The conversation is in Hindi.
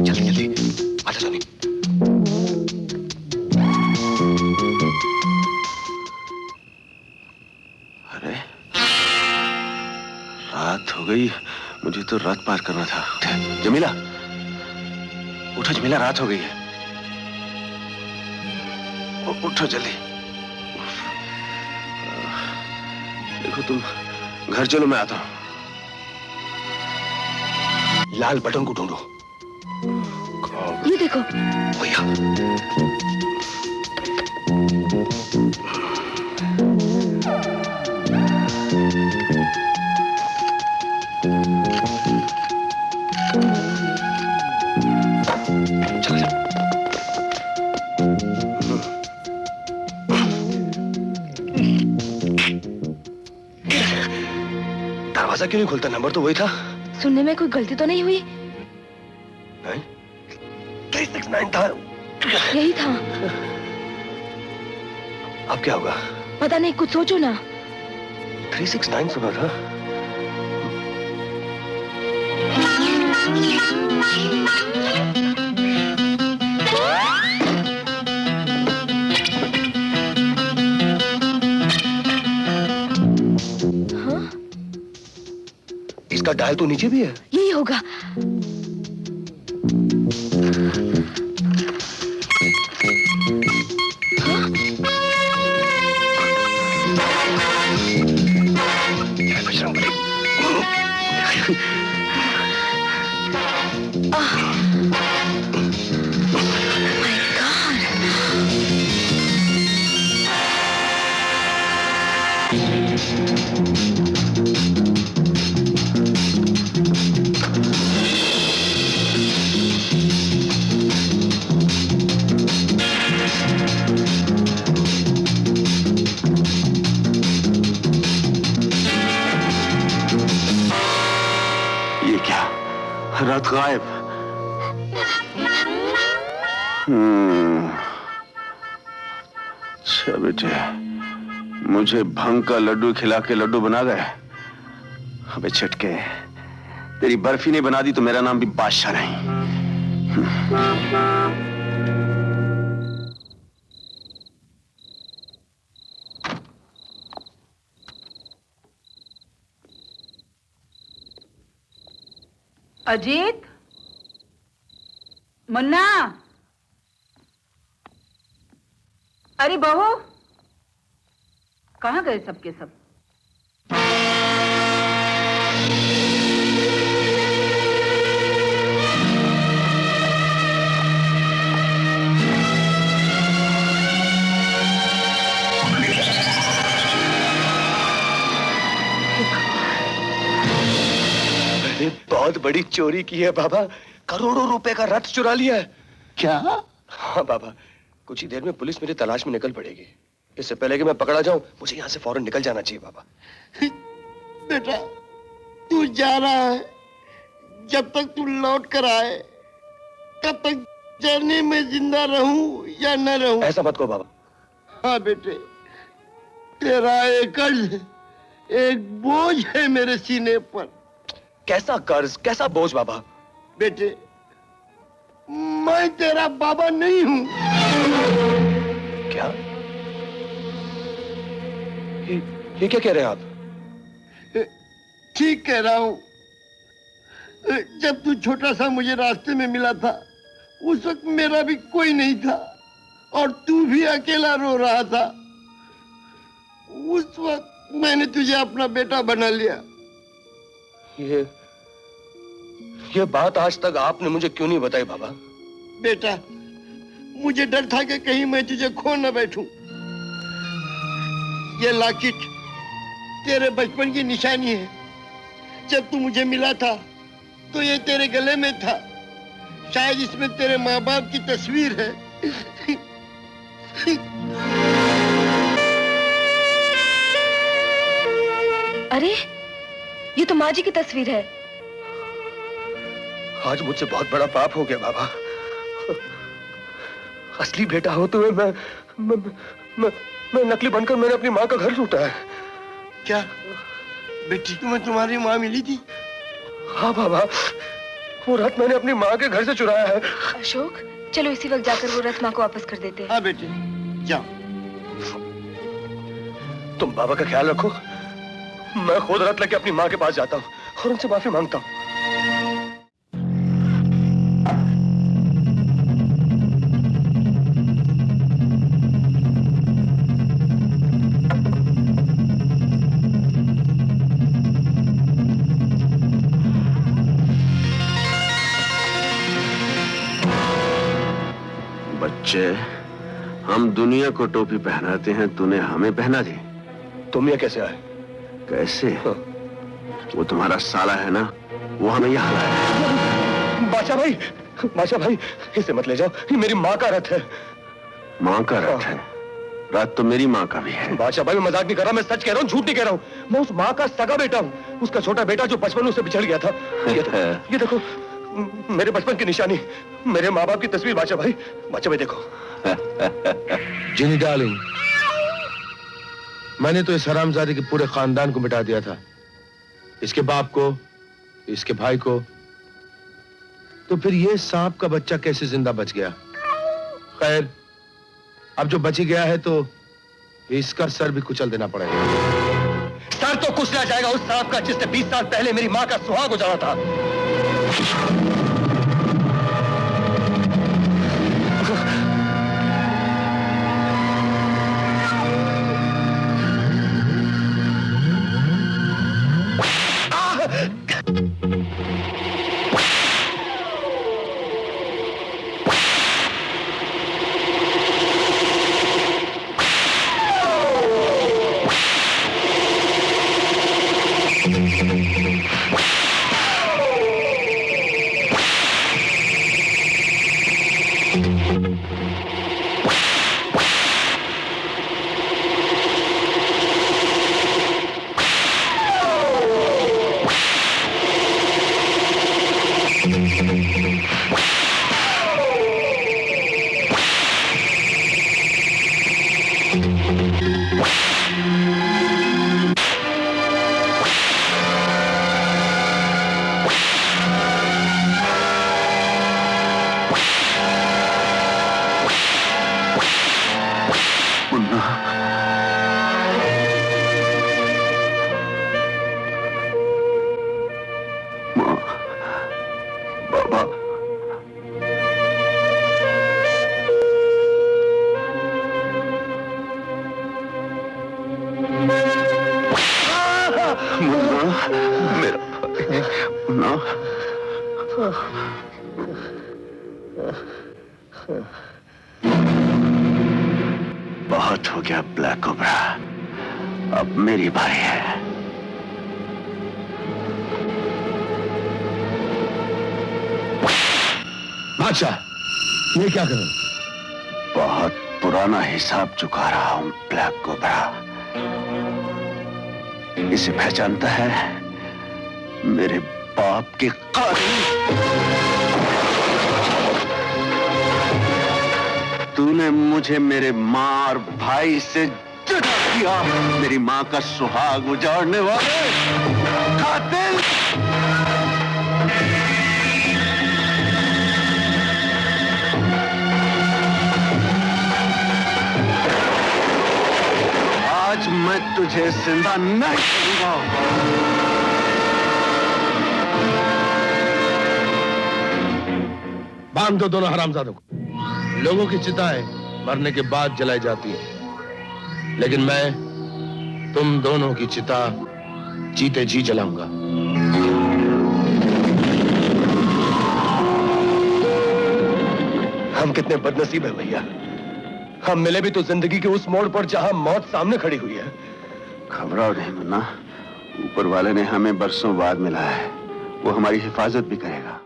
जल्दी जल्दी आजा सोनी। अरे रात हो गई, मुझे तो रात पार करना था। जमीला उठो, जमीला रात हो गई है, उठो जल्दी। देखो तुम घर चलो, मैं आता हूं। लाल बटन को ढूंढो। ये देखो भैया। चल चल। दरवाजा क्यों नहीं खुलता? नंबर तो वही था। सुनने में कोई गलती तो नहीं हुई? नहीं, 369 था। यही था। अब क्या होगा? पता नहीं, कुछ सोचो ना। 369 सुना था। हाँ? इसका डायल तो नीचे भी है। यही होगा। रात गायब। अच्छा बेटे, मुझे भंग का लड्डू खिला के लड्डू बना गए। अबे छटके, तेरी बर्फी नहीं बना दी तो मेरा नाम भी बादशाह नहीं। अजीत, मुन्ना, अरे बहू, कहाँ गए सबके सब? बहुत बड़ी चोरी की है बाबा, करोड़ों रुपए का रथ चुरा लिया है। क्या? हाँ बाबा, कुछ ही देर में पुलिस मेरी तलाश में निकल पड़ेगी। इससे पहले कि मैं पकड़ा जाऊं, मुझे यहाँ से फौरन निकल जाना चाहिए बाबा। बेटा, तू जा रहा है, जब तक तू लौट कर आए तब तक जाने में जिंदा रहूं या न रहूं। ऐसा मत कहो बाबा। हाँ बेटे, तेरा एक कर्ज, एक बोझ है मेरे सीने पर। कैसा कर्ज, कैसा बोझ बाबा? बेटे, मैं तेरा बाबा नहीं हूं। क्या? ये क्या कह रहे हैं आप? ठीक कह रहा हूं। जब तू छोटा सा मुझे रास्ते में मिला था, उस वक्त मेरा भी कोई नहीं था और तू भी अकेला रो रहा था। उस वक्त मैंने तुझे अपना बेटा बना लिया। ये बात आज तक आपने मुझे क्यों नहीं बताई बाबा? बेटा, मुझे डर था कि कहीं मैं तुझे खो न बैठूं। ये लॉकेट तेरे बचपन की निशानी है। जब तू मुझे मिला था तो ये तेरे गले में था। शायद इसमें तेरे माँ बाप की तस्वीर है। अरे, ये तो माँ जी की तस्वीर है। आज मुझसे बहुत बड़ा पाप हो गया बाबा। असली बेटा होते हुए मैं नकली बनकर मैंने अपनी माँ का घर लूटा है। क्या बेटी तुम्हें तुम्हारी माँ मिली थी? हाँ बाबा, वो रथ मैंने अपनी माँ के घर से चुराया है। अशोक, चलो इसी वक्त जाकर वो रथ माँ को वापस कर देते हैं। हाँ बेटे, जाओ। तुम बाबा का ख्याल रखो, मैं खुद रथ लेके अपनी माँ के पास जाता हूँ और उनसे माफी मांगता हूँ। बच्चे, हम दुनिया को टोपी पहनाते हैं, तूने हमें पहना दी। तुम ये कैसे आए? कैसे? वो तुम्हारा साला है ना, वो हमें यहाँ लाया। बादशाह भाई, इसे मत ले जाओ, ये मेरी माँ का रथ है। माँ का रथ है? रथ तो मेरी माँ का भी है। बादशाह भाई, मैं मजाक नहीं कर रहा, मैं सच कह रहा हूँ, झूठ नहीं कह रहा हूँ। मैं उस माँ का सगा बेटा हूँ, उसका छोटा बेटा जो बचपन में उससे बिछड़ गया था। ये देखो मेरे बचपन की निशानी, मेरे माँ बाप की तस्वीर। बादशाह भाई देखो। जिनी डार्लिंग, मैंने तो इस हरामजादे के पूरे खानदान को मिटा दिया था, इसके बाप को, इसके भाई को, तो फिर ये सांप का बच्चा कैसे जिंदा बच गया? खैर, अब जो बची गया है तो इसका सर भी कुचल देना पड़ेगा। सर तो कुचला जाएगा उस सांप का जिसने 20 साल पहले मेरी माँ का सुहाग उजाड़ा था। बहुत हो गया ब्लैक कोबरा, अब मेरी बारी है। बादशाह, ये क्या करो? बहुत पुराना हिसाब चुका रहा हूं ब्लैक कोबरा। इसे पहचानता है? मेरे बाप के कातिल। तूने मुझे मेरे माँ और भाई से जुदा किया, मेरी माँ का सुहाग उजाड़ने वाले कातिल। आज मैं तुझे जिंदा नहीं छोड़ूंगा। बांध दो दोनों हरामजादों को। लोगों की चिताएं मरने के बाद जलाई जाती है, लेकिन मैं तुम दोनों की चिता जीते जी जलाऊंगा। हम कितने बदनसीब हैं भैया, हम मिले भी तो जिंदगी के उस मोड़ पर जहां मौत सामने खड़ी हुई है। घबराओ नहीं मुन्ना, ऊपर वाले ने हमें बरसों बाद मिला है, वो हमारी हिफाजत भी करेगा।